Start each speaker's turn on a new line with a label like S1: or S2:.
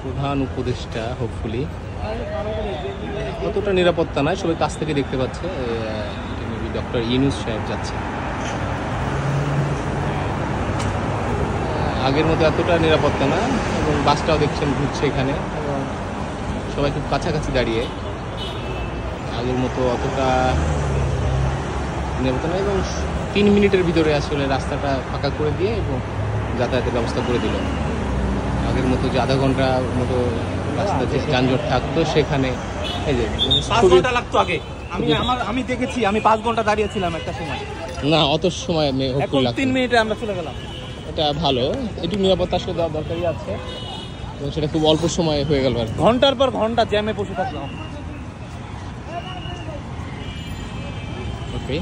S1: প্রধান উপদেষ্টা হোপফুলি অতটা নিরাপত্তা নয়, সবাই কাছ থেকে দেখতে পাচ্ছে। ডক্টর ইউনূস সাহেব যাচ্ছে। আগের মতো এতটা নিরাপত্তা না, এবং বাসটাও দেখছেন ঘুরছে এখানে, এবং সবাই খুব কাছাকাছি দাঁড়িয়ে। আগের মতো অতটা নিরাপত্তা না, এবং 3 মিনিটের ভিতরে আসলে রাস্তাটা ফাঁকা করে দিয়ে এবং যাতায়াতের ব্যবস্থা করে দিল। আগের মতো যে আধা ঘন্টা মতো রাস্তাতে যানজট থাকতো, সেখানে এই যে
S2: 5 ঘন্টা লাগতো আগে। আমি দেখেছি, আমি 5 ঘন্টা দাঁড়িয়েছিলাম একটা সময়।
S1: না, অত সময়
S2: এখন 3 মিনিটে আমরা চলে গেলাম।
S1: এটা ভালো, একটু নিরাপত্তা আসলে দেওয়া দরকারই আছে, এবং সেটা খুব অল্প সময়ে হয়ে গেল আর কি।
S2: ঘন্টার পর ঘন্টা জ্যামে বসে থাকলাম।
S1: ওকে।